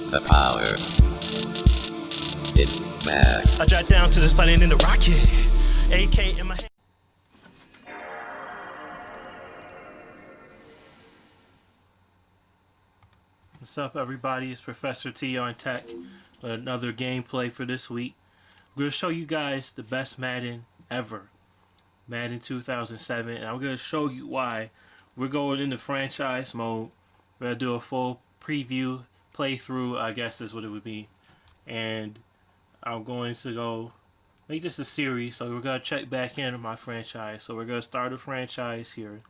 The power. It's back. I dropped down to this planet in the rocket. AK in my hand. What's up, everybody? It's Professor T on Tech with another gameplay for this week. We're going to show you guys the best Madden ever. Madden 2007. And I'm going to show you why. We're going into franchise mode. We're going to do a full preview, playthrough, I guess is what it would be. And I'm going to go make this a series. So we're going to check back into my franchise. So we're going to start a franchise here.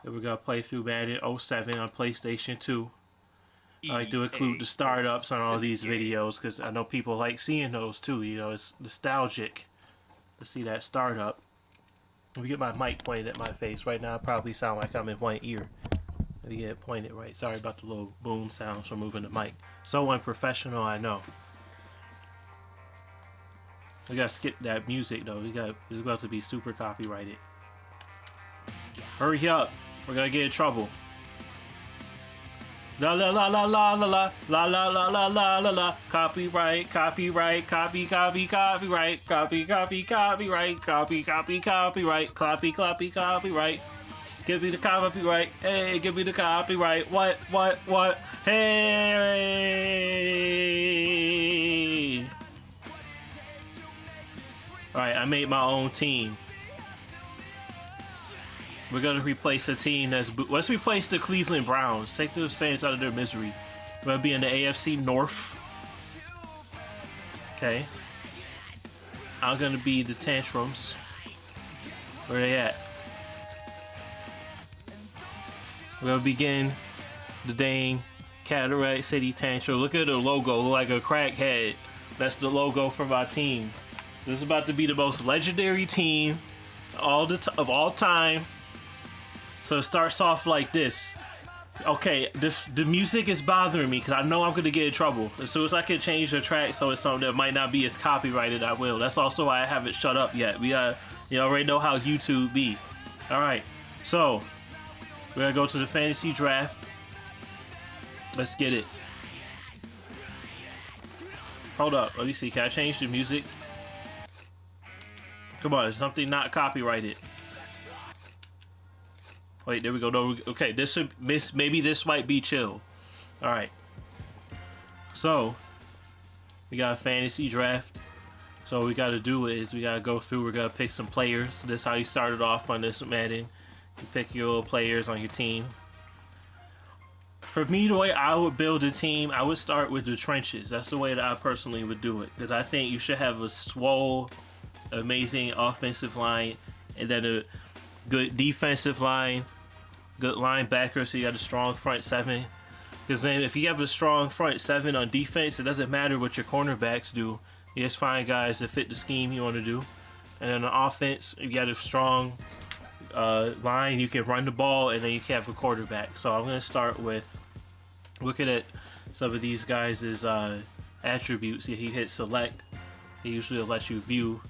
And we're going to play through Madden 07 on PlayStation 2. I like to include the startups on all these videos because I know people like seeing those too. You know, it's nostalgic to see that startup. Let me get my mic pointed at my face. Right now I probably sound like I'm in one ear. Let me get it pointed right. Sorry about the little boom sounds from moving the mic. So unprofessional, I know. We gotta skip that music though. It's about to be super copyrighted. Hurry up. We're gonna get in trouble. La la la la la la la la la la la la la la. Copyright, copyright, copyright, copyright, copyright, copyright. Give me the copyright. Hey, give me the copyright. What? Hey. Alright, I made my own team. We're gonna replace a team that's... Let's replace the Cleveland Browns. Take those fans out of their misery. We're gonna be in the AFC North. Okay. I'm gonna be the Tantrums. Where they at? We're gonna begin the dang Cataract City Tantrum. Look at the logo, like a crackhead. That's the logo for my team. This is about to be the most legendary team of all time. So it starts off like this. Okay, the music is bothering me because I know I'm gonna get in trouble. As soon as I can change the track so it's something that might not be as copyrighted, I will. That's also why I haven't shut up yet. You already know how YouTube be. All right, so we're gonna go to the fantasy draft. Let's get it. Hold up, let me see. Can I change the music? Come on, something not copyrighted. Wait, there we go. No, okay, maybe this might be chill. All right. So we got a fantasy draft. So what we got to do is we got to go through. We're gonna pick some players. This is how you started off on this Madden. You pick your little players on your team. For me, the way I would build a team, I would start with the trenches. That's the way that I personally would do it because I think you should have a swole, amazing offensive line, and then a good defensive line, good linebacker, so you got a strong front seven. Because then if you have a strong front seven on defense, it doesn't matter what your cornerbacks do. You just find guys that fit the scheme you want to do. And then on offense, if you got a strong line, you can run the ball, and then you can have a quarterback. So I'm going to start with looking at some of these guys' attributes. If you hit select, it usually will let you view.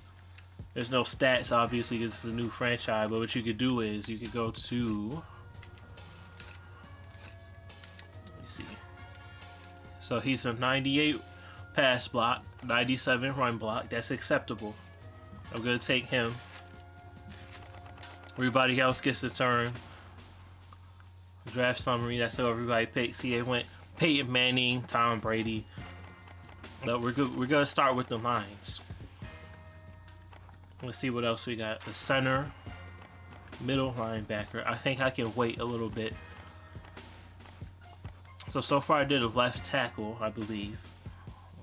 There's no stats, obviously, because it's a new franchise, but what you could do is you could go to... Let me see. So he's a 98 pass block, 97 run block. That's acceptable. I'm going to take him. Everybody else gets a turn. Draft summary, that's how everybody picks. See, it went Peyton Manning, Tom Brady. But we're going to start with the lines. Let's see what else we got. The center, middle linebacker. I think I can wait a little bit. So far I did a left tackle, I believe.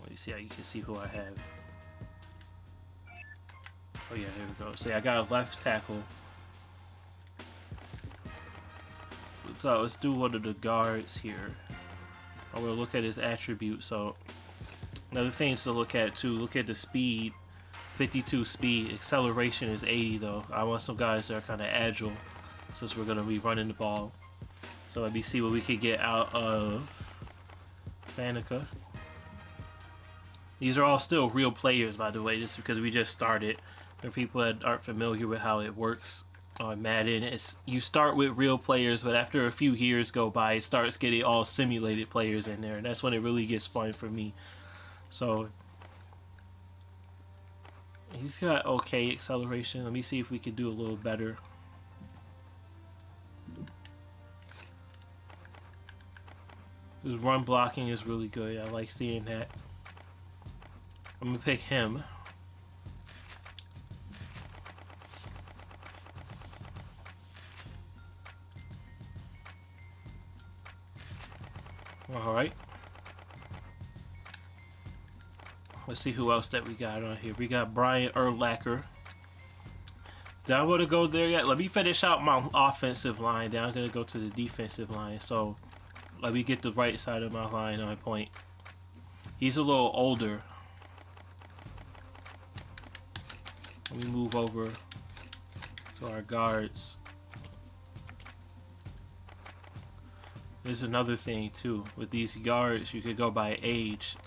Let me see how you can see who I have. Oh yeah, there we go. So yeah, I got a left tackle. So let's do one of the guards here. I'm gonna look at his attributes. So another thing to look at too. Look at the speed. 52 speed. Acceleration is 80 though. I want some guys that are kind of agile since we're gonna be running the ball. So let me see what we could get out of Fanica. These are all still real players, by the way, just because we just started. For people that aren't familiar with how it works, on Madden, it's you start with real players, but after a few years go by, it starts getting all simulated players in there, and that's when it really gets fun for me. So he's got okay acceleration. Let me see if we can do a little better. His run blocking is really good. I like seeing that. I'm gonna pick him. Alright. Let's see who else that we got on here. We got Brian Urlacher. Did I want to go there yet? Let me finish out my offensive line. Then I'm going to go to the defensive line. So let me get the right side of my line on point. He's a little older. Let me move over to our guards. There's another thing too. With these guards, you could go by age.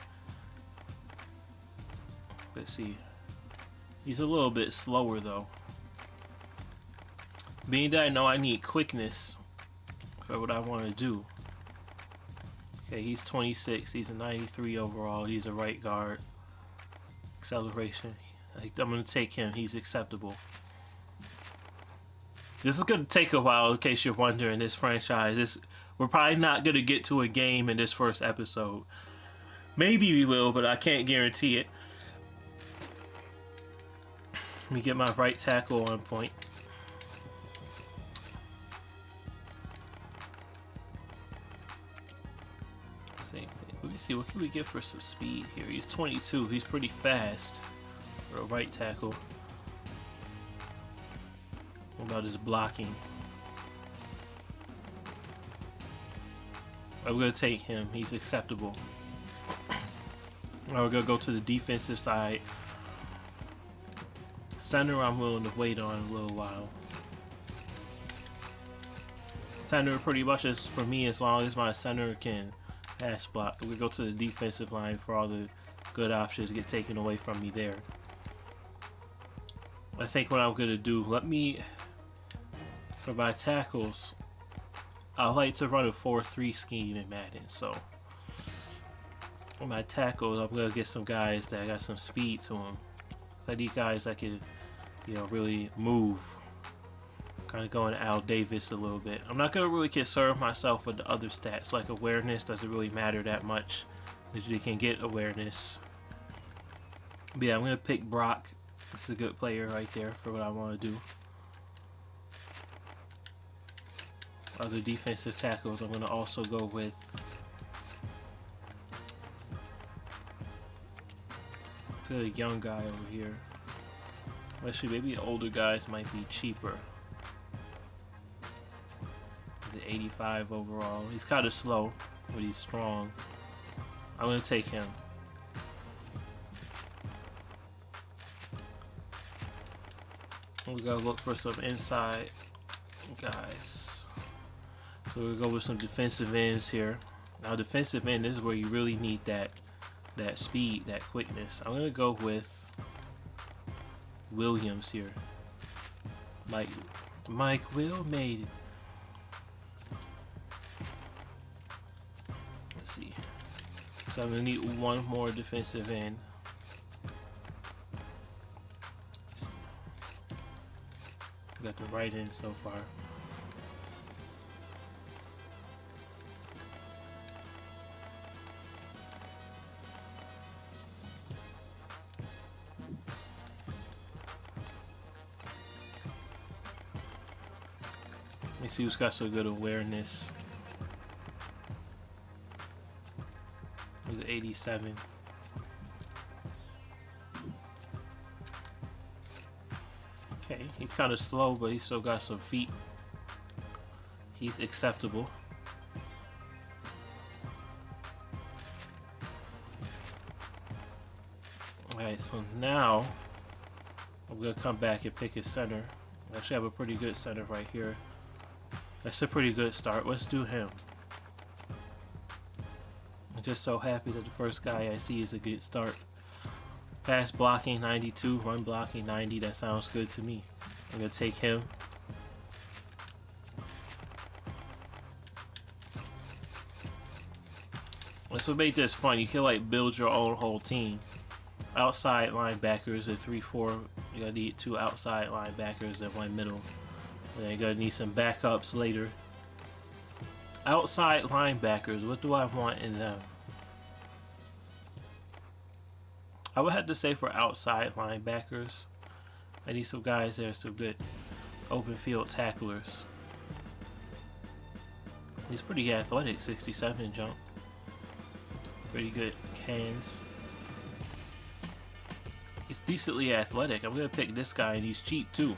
Let's see. He's a little bit slower though. Being that I know I need quickness for what I want to do. Okay, he's 26. He's a 93 overall. He's a right guard. Acceleration. I'm going to take him. He's acceptable. This is going to take a while in case you're wondering. This franchise, we're probably not going to get to a game in this first episode. Maybe we will, but I can't guarantee it. Let me get my right tackle on point. Same thing. Let me see, what can we get for some speed here? He's 22. He's pretty fast for a right tackle. What about his blocking? I'm going to take him. He's acceptable. Now we're going to go to the defensive side. Center, I'm willing to wait on a little while. Center pretty much is for me as long as my center can pass block. We go to the defensive line for all the good options get taken away from me there. I think what I'm going to do, for my tackles, I like to run a 4-3 scheme in Madden, so for my tackles, I'm going to get some guys that got some speed to them. So these guys that can, really move. Kind of going Al Davis a little bit. I'm not going to really concern myself with the other stats, like awareness doesn't really matter that much, because you can get awareness. But yeah, I'm going to pick Brock. This is a good player right there for what I want to do. Other defensive tackles, I'm going to also go with the young guy over here. Actually, maybe the older guys might be cheaper. He's at 85 overall. He's kind of slow, but he's strong. I'm going to take him. We got to look for some inside guys. So we'll go with some defensive ends here. Now defensive end, this is where you really need that speed, that quickness. I'm going to go with Williams here. Mike Will made it. Let's see. So I'm going to need one more defensive end. Got the right end so far. Let me see who's got some good awareness. He's 87. Okay, he's kind of slow, but he's still got some feet. He's acceptable. Alright, so now I'm going to come back and pick his center. I actually have a pretty good center right here. That's a pretty good start. Let's do him. I'm just so happy that the first guy I see is a good start. Pass blocking 92, run blocking 90. That sounds good to me. I'm going to take him. That's what made this fun. You can like build your own whole team. Outside linebackers are 3-4. You're gonna need 2 outside linebackers and 1 middle. And then you're gonna need some backups later. Outside linebackers, what do I want in them? I would have to say for outside linebackers, I need some guys that are some good open field tacklers. He's pretty athletic, 67 jump. Pretty good hands. He's decently athletic. I'm gonna pick this guy, and he's cheap too.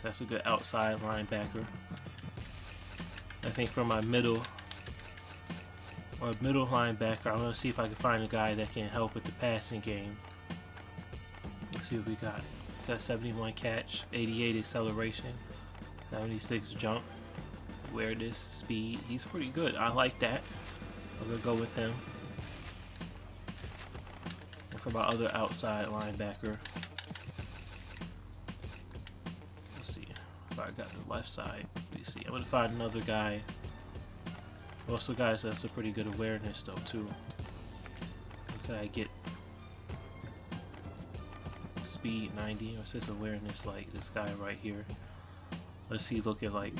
That's a good outside linebacker. I think for my middle linebacker, I'm gonna see if I can find a guy that can help with the passing game. Let's see what we got. He's got 71 catch, 88 acceleration, 76 jump, awareness, speed. He's pretty good. I like that. I'm gonna go with him. And for my other outside linebacker, let's see if I got the left side. Let me see. I'm gonna find another guy. Also, guys, that's a pretty good awareness though too. What can I get? Speed 90. What's his awareness like? This guy right here. Let's see. Looking like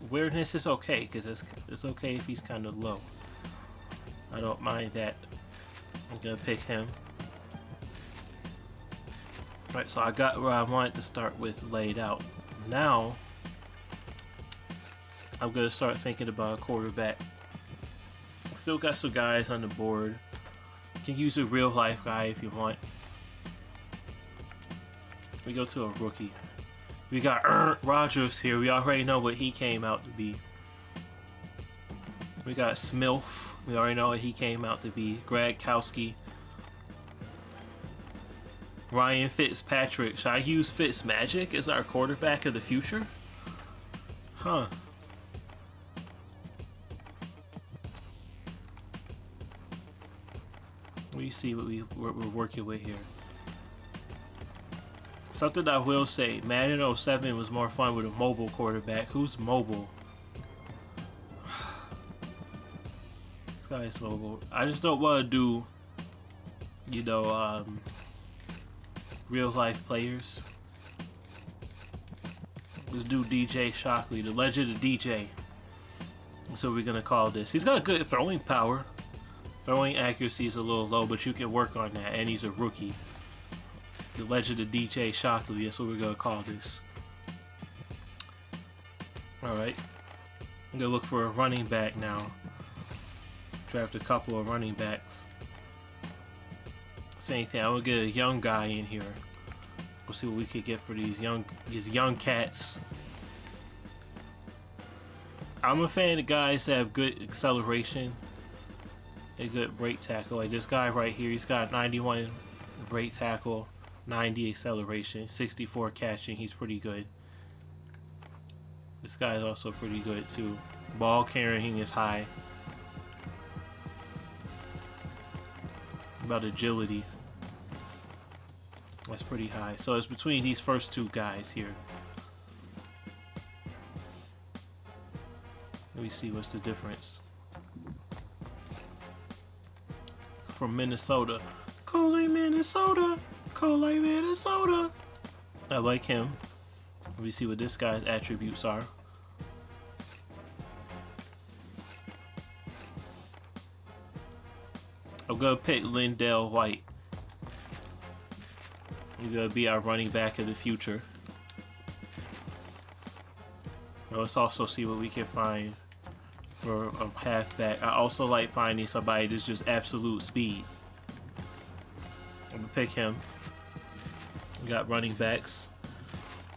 awareness is okay because it's okay if he's kind of low. I don't mind that. I'm gonna pick him. Right, so I got where I wanted to start with laid out. Now I'm gonna start thinking about a quarterback. Still got some guys on the board. You can use a real life guy if you want. We go to a rookie. We got Rodgers here. We already know what he came out to be. We got Smilf. We already know what he came out to be. Gronkowski. Ryan Fitzpatrick. Should I use Fitzmagic as our quarterback of the future? Huh. We see what we're working with here. Something I will say, Madden 07 was more fun with a mobile quarterback. Who's mobile? This guy is mobile. I just don't want to do, you know, real life players. Let's do DJ Shockley, the legend of DJ. That's what we're gonna call this. He's got good throwing power. Throwing accuracy is a little low, but you can work on that, and he's a rookie. The legend of DJ Shockley, that's what we're gonna call this. Alright. I'm gonna look for a running back now. Draft a couple of running backs. Same thing, I'm gonna get a young guy in here. We'll see what we can get for these young cats. I'm a fan of guys that have good acceleration. A good break tackle. Like this guy right here, he's got 91 break tackle, 90 acceleration, 64 catching. He's pretty good. This guy is also pretty good too. Ball carrying is high. About agility, that's pretty high. So it's between these first two guys here. Let me see what's the difference. From Minnesota. Cole, Minnesota. Cole, Minnesota. I like him. Let me see what this guy's attributes are. I'm gonna pick Lindell White. He's gonna be our running back of the future. Let's also see what we can find for a halfback. I also like finding somebody that's just absolute speed. I'm gonna pick him. We got running backs.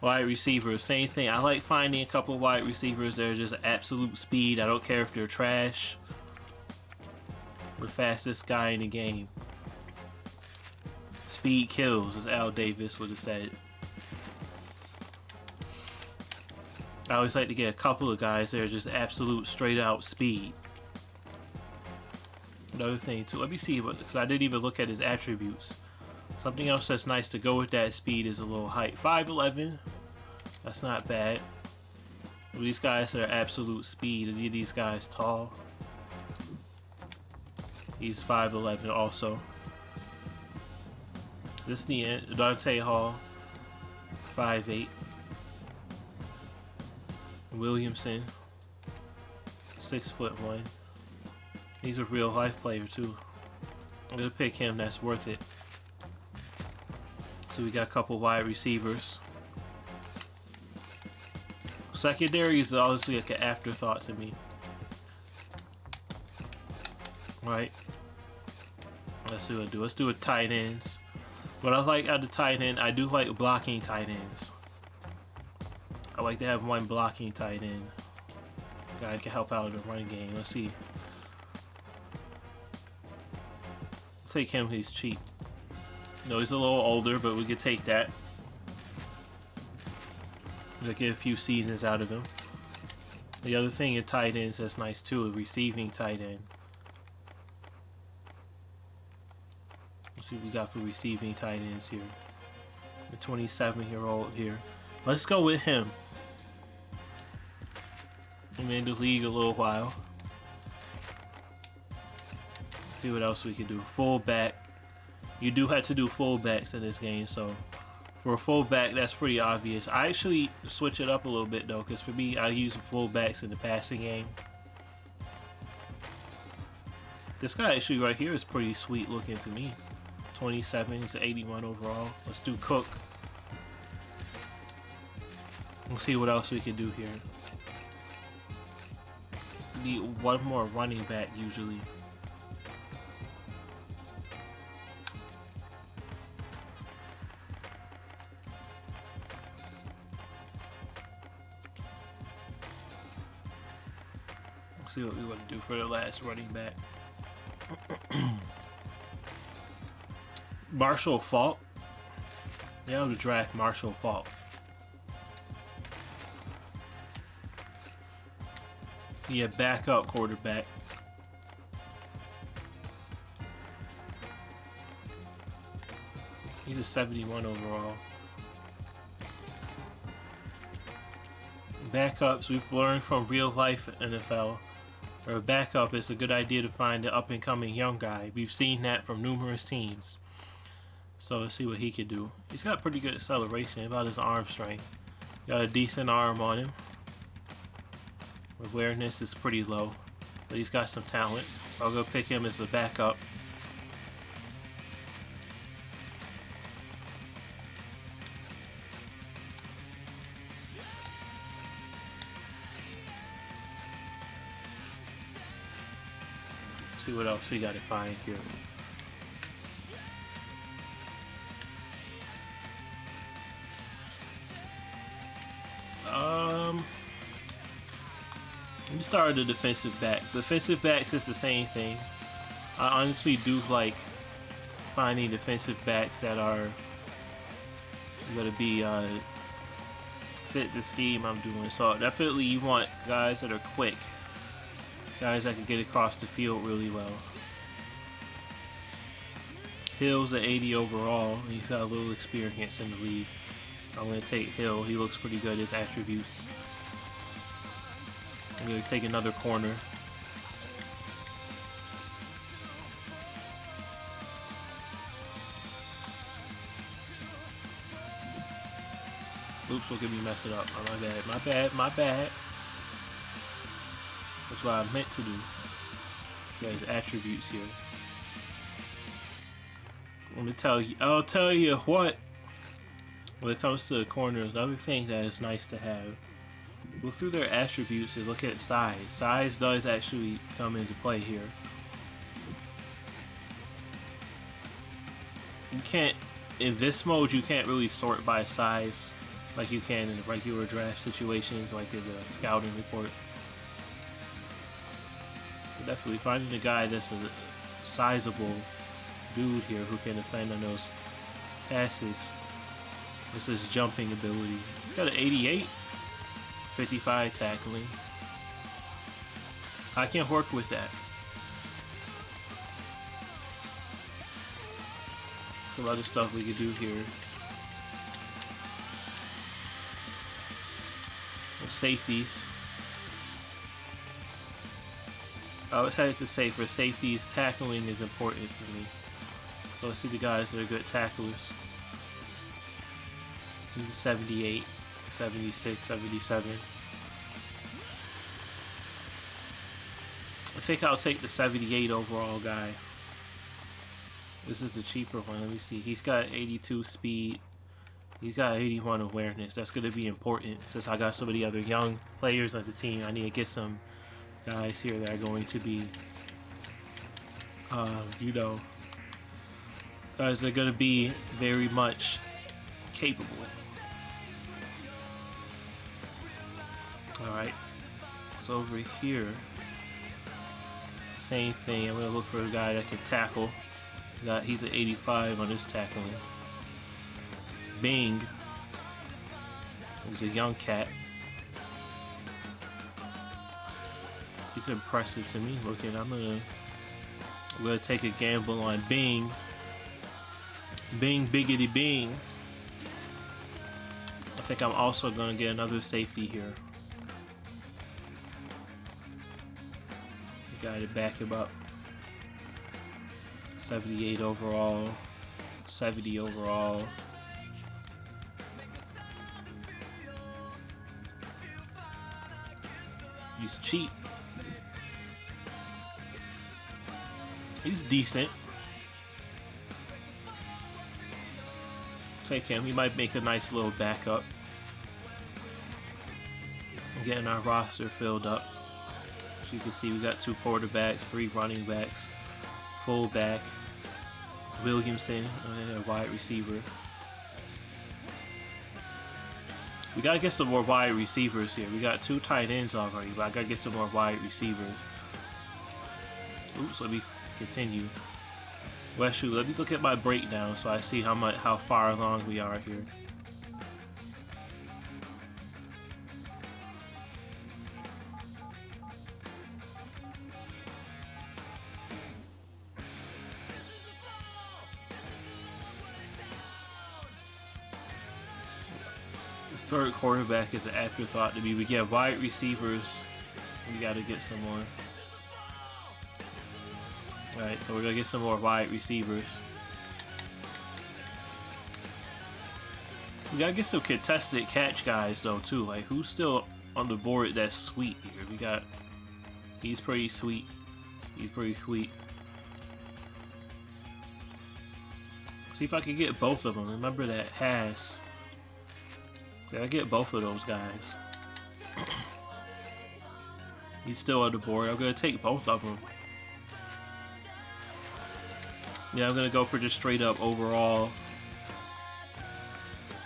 Wide receivers, same thing. I like finding a couple of wide receivers that are just absolute speed. I don't care if they're trash. The fastest guy in the game. Speed kills, as Al Davis would have said. I always like to get a couple of guys that are just absolute straight out speed. Another thing too, let me see, because I didn't even look at his attributes. Something else that's nice to go with that speed is a little height. 5'11", that's not bad. These guys are absolute speed. These guys tall. He's 5'11" also. This is the end. Dante Hall, 5'8". Williamson, 6'1". He's a real life player too. I'm gonna pick him. That's worth it. So we got a couple wide receivers. Secondary is obviously like an afterthought to me. Right. Let's see what I do. Let's do a tight ends. What I like out of tight end, I do like blocking tight ends. I like to have one blocking tight end. Guy can help out in the running game. Let's see. Take him. He's cheap. No, he's a little older, but we could take that. We'll get a few seasons out of him. The other thing in tight ends that's nice too, a receiving tight end. Let's see what we got for receiving tight ends here. The 27-year-old here. Let's go with him. I'm in the league a little while. See what else we can do. Fullback. You do have to do fullbacks in this game, so for a fullback, that's pretty obvious. I actually switch it up a little bit though, because for me, I use fullbacks in the passing game. This guy actually right here is pretty sweet looking to me. 27, he's 81 overall. Let's do Cook. We'll see what else we can do here. Need one more running back usually. Let's see what we want to do for the last running back. Marshall Faulk. Yeah, I'll draft Marshall Faulk. Yeah, backup quarterback. He's a 71 overall. Backups, we've learned from real life NFL. Or a backup is a good idea to find an up-and-coming young guy. We've seen that from numerous teams. So let's see what he can do. He's got pretty good acceleration about his arm strength. Got a decent arm on him. Awareness is pretty low, but he's got some talent. So I'll go pick him as a backup. See what else we got to find here. Let me start with the defensive backs. Defensive backs is the same thing. I honestly do like finding defensive backs that are going to be fit the scheme I'm doing. So definitely you want guys that are quick. Guys that can get across the field really well. Hill's at 80 overall. He's got a little experience in the league. I'm going to take Hill. He looks pretty good, his attributes. I'm going to take another corner. Oops, look at me mess it up. Oh, my bad. That's what I meant to do. There's attributes here. I'll tell you what. When it comes to the corners, another thing that is nice to have. Look through their attributes and look at size. Size does actually come into play here. You can't, in this mode, you can't really sort by size like you can in the regular draft situations, like in the scouting report. But definitely finding a guy that's a sizable dude here who can defend on those passes. This is jumping ability. He's got an 88, 55 tackling. I can work with that. Some other stuff we could do here. Let's safeties. I would have to say for safeties, tackling is important for me. So let's see the guys that are good tacklers. He's a 78, 76, 77. I think I'll take the 78 overall guy. This is the cheaper one. Let me see. He's got 82 speed. He's got 81 awareness. That's going to be important since I got so many other young players on the team. I need to get some guys here that are going to be, you know, guys that are going to be very much capable. Alright. So over here, same thing. I'm going to look for a guy that can tackle. He's an 85 on his tackling. Bing. He's a young cat. He's impressive to me looking. I'm gonna take a gamble on Bing. Bing biggity Bing. I think I'm also gonna get another safety here. The guy to back him up. 78 overall, 70 overall. He's cheap. He's decent. Take him. He might make a nice little backup. Getting our roster filled up. As you can see, we got 2 quarterbacks, 3 running backs, fullback, Williamson, and a wide receiver. We gotta get some more wide receivers here. We got 2 tight ends already, but I gotta get some more wide receivers. Oops, let me continue. Well, shoot, let me look at my breakdown so I see how far along we are here. Third quarterback is an afterthought to me. We get wide receivers. We got to get some more. Alright, so we're going to get some more wide receivers. We got to get some contested catch guys, though, too. Like, who's still on the board that's sweet here? We got... He's pretty sweet. He's pretty sweet. See if I can get both of them. Remember that Haas. I get both of those guys. He's still on the board. I'm gonna take both of them. Yeah, I'm gonna go for just straight up overall.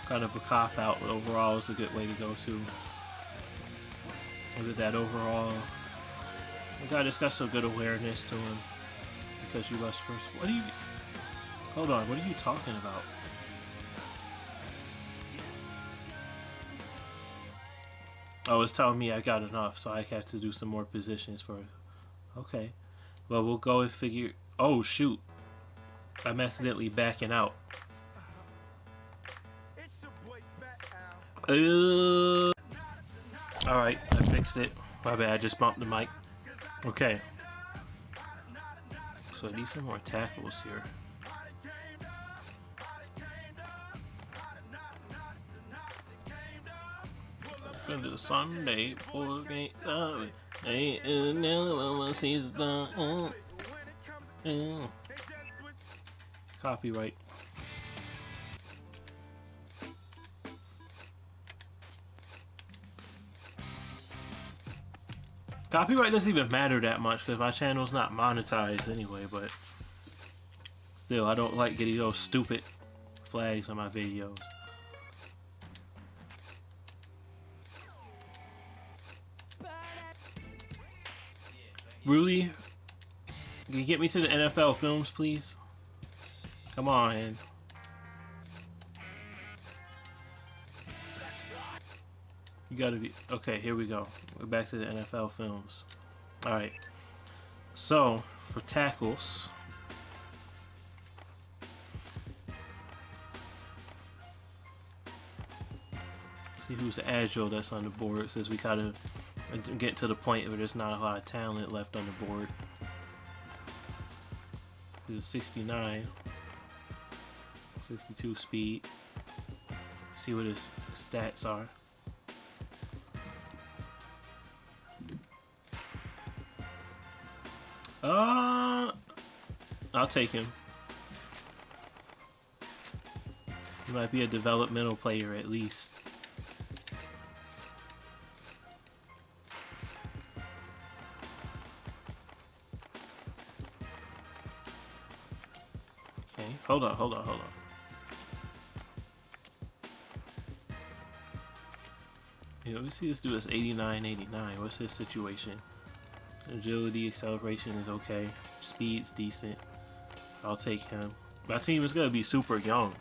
Kind of a cop out, but overall is a good way to go too. Look at that overall. The guy just got some good awareness to him because you rushed first. What do you? Hold on. What are you talking about? Oh, it's telling me I got enough, so I have to do some more positions for it. Okay. Well, we'll go and figure... Oh, shoot. I'm accidentally backing out. Alright, I fixed it. My bad, I just bumped the mic. Okay. So I need some more tackles here. Into the Sunday, boy, copyright. Copyright doesn't even matter that much because my channel's not monetized anyway, but still, I don't like getting those stupid flags on my videos. Really? Can you get me to the NFL films, please? Come on. You gotta be... Okay, here we go. We're back to the NFL films. Alright. So, for tackles... See who's agile that's on the board, since we gotta get to the point where there's not a lot of talent left on the board. This is 69. 62 speed. See what his stats are. I'll take him. He might be a developmental player at least. Okay, hold on. Yeah, let me see this dude is 89, 89. What's his situation? Agility, acceleration is okay. Speed's decent. I'll take him. My team is gonna be super young.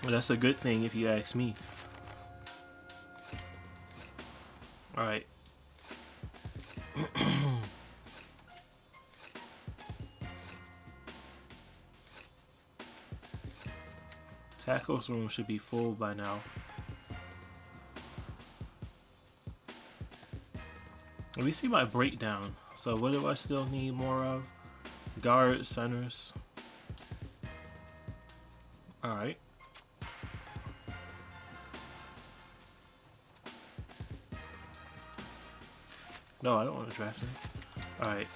But that's a good thing if you ask me. Alright. Tackles room should be full by now. Let me see my breakdown. So what do I still need more of? Guards, centers. Alright. No, I don't want to draft him. Alright.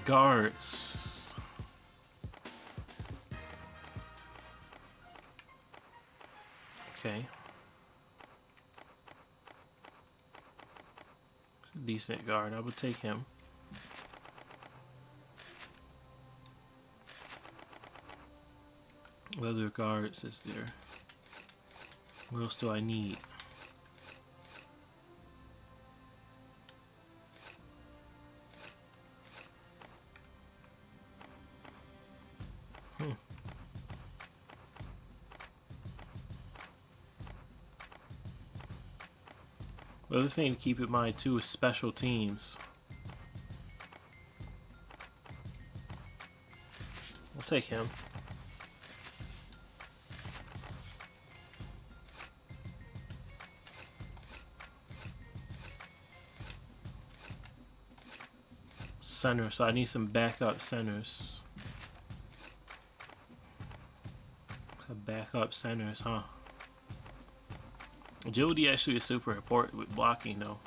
Guards. Okay. It's a decent guard. I would take him. What other guards is there? What else do I need? The other thing to keep in mind too is special teams. I'll take him. Center, so I need some backup centers. Some backup centers, huh? Agility actually is super important with blocking though.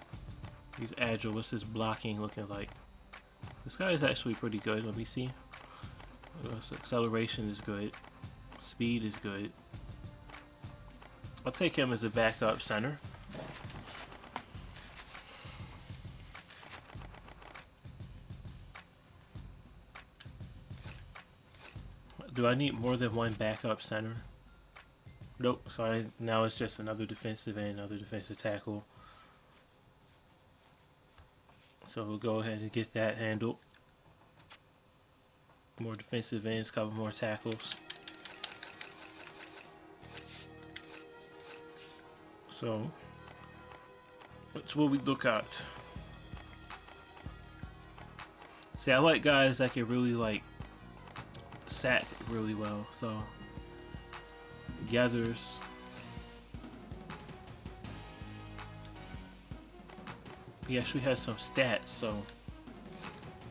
He's agile. What's his blocking looking like? This guy is actually pretty good. Let me see. Acceleration is good. Speed is good. I'll take him as a backup center. Do I need more than one backup center? Nope, sorry, now it's just another defensive end, another defensive tackle. So we'll go ahead and get that handled. More defensive ends, cover more tackles. So, which will we look at? See, I like guys that can really like sack really well, so gathers. He actually has some stats, so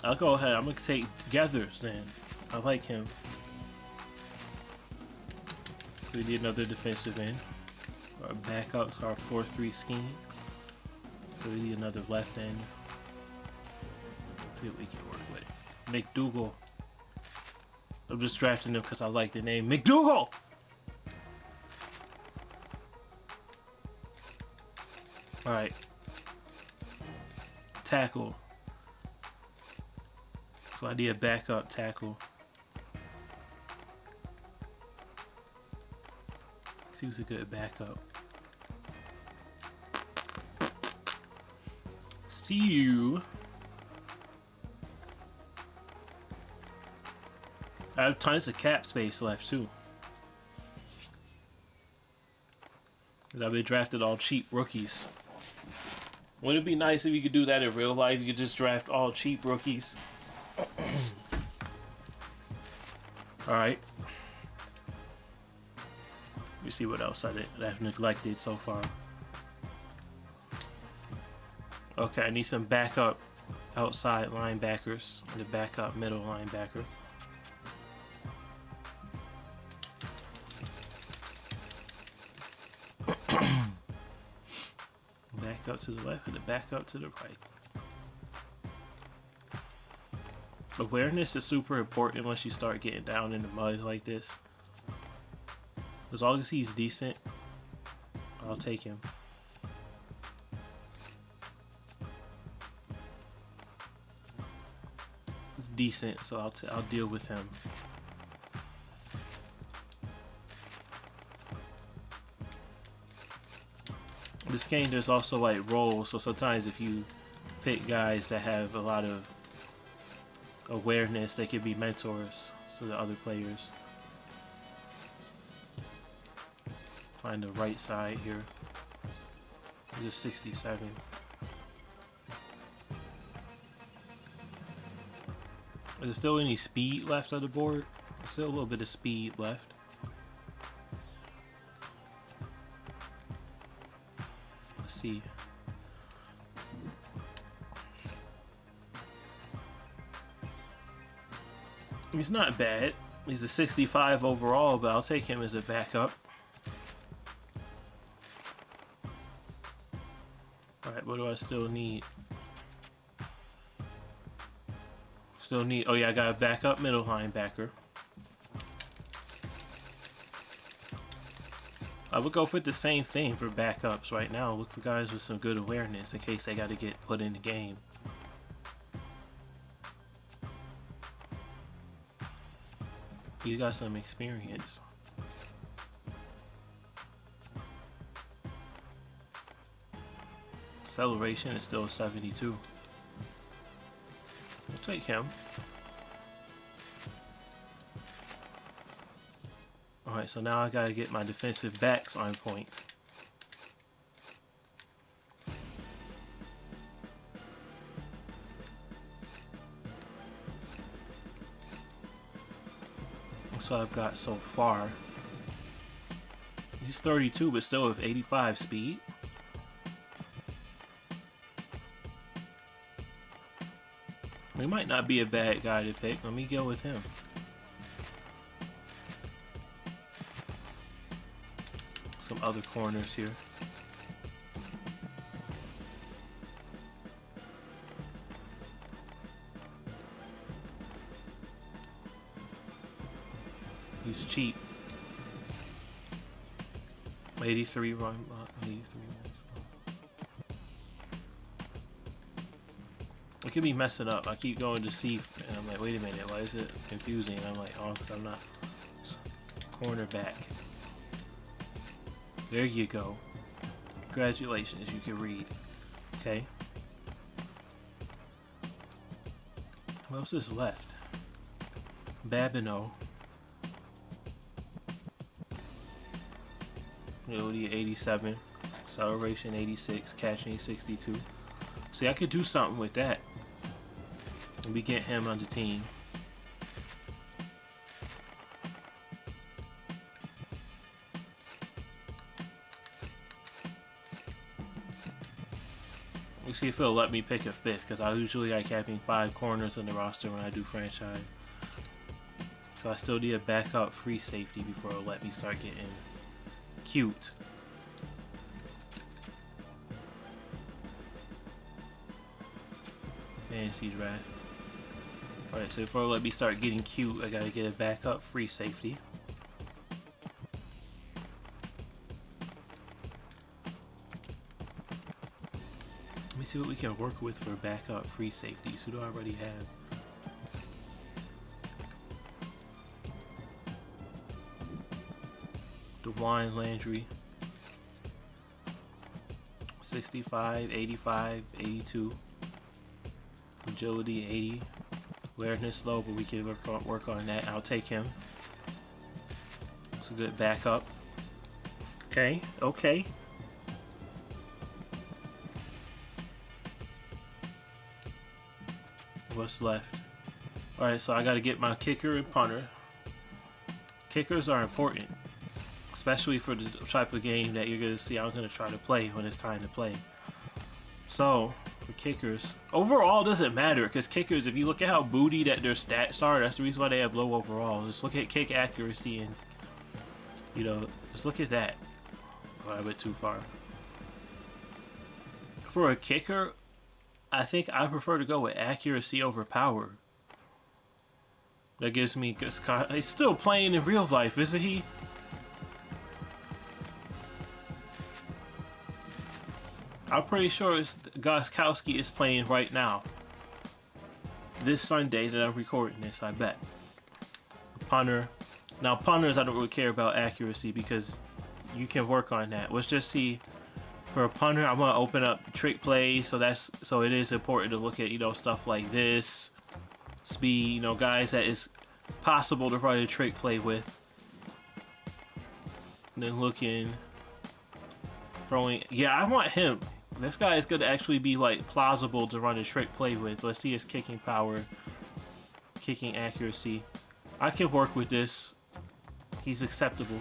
I'll go ahead. I'm gonna take gathers then. I like him. So we need another defensive end. Our backups, our 4-3 scheme. So we need another left end. Let's see what we can work with. McDougal. I'm just drafting him because I like the name McDougal. Alright. Tackle. So I need a backup tackle. See who's a good backup. See you. I have tons of cap space left too. I've been drafted all cheap rookies. Wouldn't it be nice if you could do that in real life? You could just draft all cheap rookies. Alright. Let me see what else I've neglected so far. Okay, I need some backup outside linebackers. The backup middle linebacker. Back up to the left and the back up to the right. Awareness is super important once you start getting down in the mud like this. As long as he's decent, I'll take him. He's decent, so I'll deal with him. This game, there's also like roles, so sometimes if you pick guys that have a lot of awareness, they can be mentors to the other players. Find the right side here. This is 67. Is there still any speed left on the board? There's still a little bit of speed left. Let's see. He's not bad. He's a 65 overall, but I'll take him as a backup. Alright, what do I still need? Oh yeah, I got a backup middle linebacker. I would go for the same thing for backups right now. Look for guys with some good awareness in case they got to get put in the game. You got some experience. Acceleration is still 72. We'll take him. Alright, so now I gotta get my defensive backs on point. That's what I've got so far. He's 32, but still with 85 speed. He might not be a bad guy to pick. Let me go with him. Some other corners here. He's cheap. 83 run. 83 minutes. I could be messing up. I keep going to see, and I'm like, wait a minute, why is it confusing? And I'm like, oh, because I'm not. Cornerback. There you go. Congratulations, you can read. Okay. What else is left? Babineau. Agility 87. Acceleration 86. Catching 62. See, I could do something with that. And we get him on the team. We'll see if it'll let me pick a fifth, because I usually like having 5 corners on the roster when I do franchise. So I still need a backup free safety before it'll let me start getting cute. Fantasy draft. Alright, so before it'll let me start getting cute, I gotta get a backup free safety. Let me see what we can work with for backup free safeties. Who do I already have? DeWine Landry. 65, 85, 82. Agility 80. Awareness low, but we can work on that. I'll take him. It's a good backup. Okay, okay. What's left? Alright, so I gotta get my kicker and punter. Kickers are important, especially for the type of game that you're gonna see I'm gonna try to play when it's time to play. So, for kickers, overall doesn't matter, because kickers, if you look at how booty that their stats are, that's the reason why they have low overall. Just look at kick accuracy and, you know, just look at that. Oh, I went too far. For a kicker, I think I prefer to go with accuracy over power. That gives me, he's still playing in real life, isn't he? I'm pretty sure Goskowski is playing right now. This Sunday that I'm recording this, I bet. Punter. Now punters, I don't really care about accuracy because you can work on that. Let's just see. For a punter, I'm gonna open up trick plays, so it is important to look at, you know, stuff like this. Speed, you know, guys that is possible to run a trick play with. And then looking, throwing. Yeah, I want him. This guy is gonna actually be like plausible to run a trick play with. Let's see his kicking power, kicking accuracy. I can work with this. He's acceptable.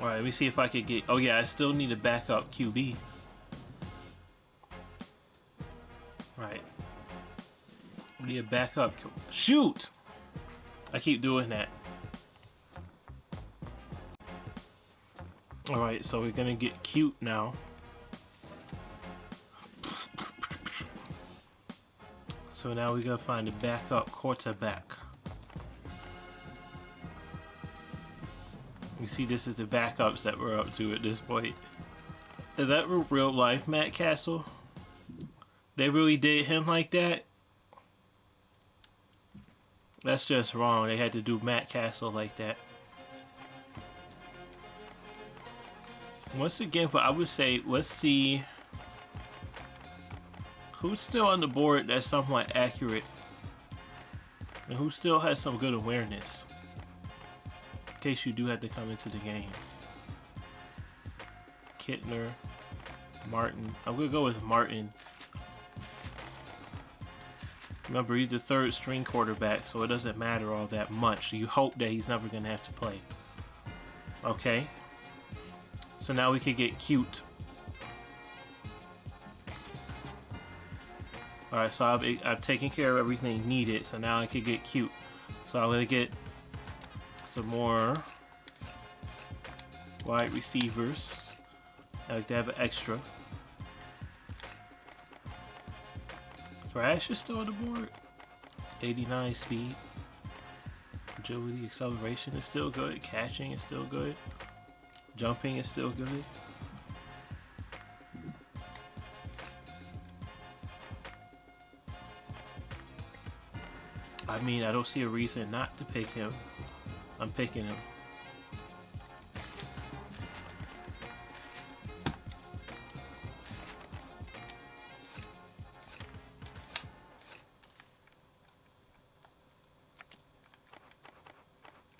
Alright, let me see if I could get... Oh yeah, I still need a backup QB. Right. We need a backup... Shoot! I keep doing that. Alright, so we're gonna get cute now. So now we gotta find a backup quarterback. You see, this is the backups that we're up to at this point. Is that real life Matt Castle? They really did him like that? That's just wrong. They had to do Matt Castle like that. Once again, but I would say, let's see who's still on the board that's somewhat accurate and who still has some good awareness. In case you do have to come into the game. Kittner, Martin. I'm gonna go with Martin. Remember, he's the third string quarterback, so it doesn't matter all that much. You hope that he's never gonna have to play. Okay. So now we can get cute. Alright, so I've taken care of everything needed, so now I can get cute. So I'm gonna get some more wide receivers. I like to have an extra. Thrash is still on the board. 89 speed. Agility, acceleration is still good. Catching is still good. Jumping is still good. I mean, I don't see a reason not to pick him. I'm picking him.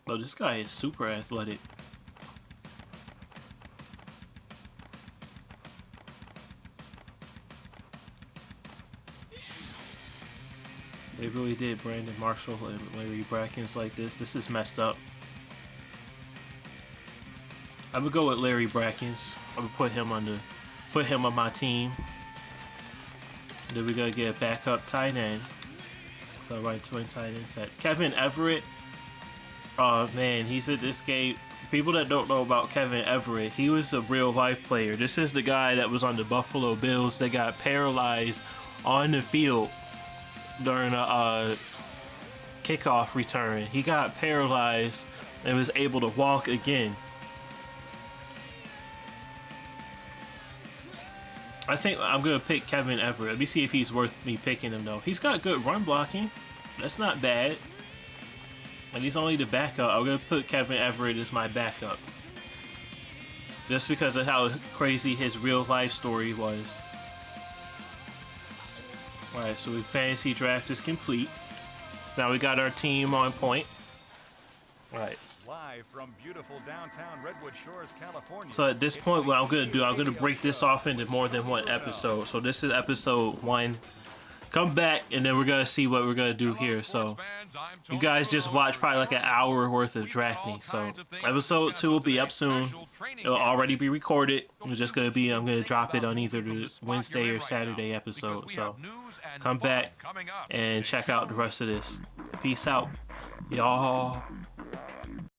Oh, this guy is super athletic. They really did Brandon Marshall and Larry Brackens like this. This is messed up. I would go with Larry Brackens. I would put him on my team. Then we gotta get a backup tight end. So right, twin tight end sets. Kevin Everett. Oh man, he's at this game. People that don't know about Kevin Everett, he was a real life player. This is the guy that was on the Buffalo Bills that got paralyzed on the field during a kickoff return. He got paralyzed and was able to walk again. I think I'm gonna pick Kevin Everett. Let me see if he's worth me picking him though. He's got good run blocking. That's not bad. And he's only the backup. I'm gonna put Kevin Everett as my backup. Just because of how crazy his real life story was. Alright, so the fantasy draft is complete. So now we got our team on point. Alright. live from beautiful downtown Redwood Shores, California. So at this point, what I'm gonna do, I'm gonna break this off into more than one episode. So this is episode 1. Come back, and then we're gonna see what we're gonna do here. So you guys just watched probably like an hour worth of drafting. So episode 2 will be up soon. It'll already be recorded. It's just gonna be, I'm gonna drop it on either the Wednesday or Saturday episode. So come back and check out the rest of this. Peace out, y'all.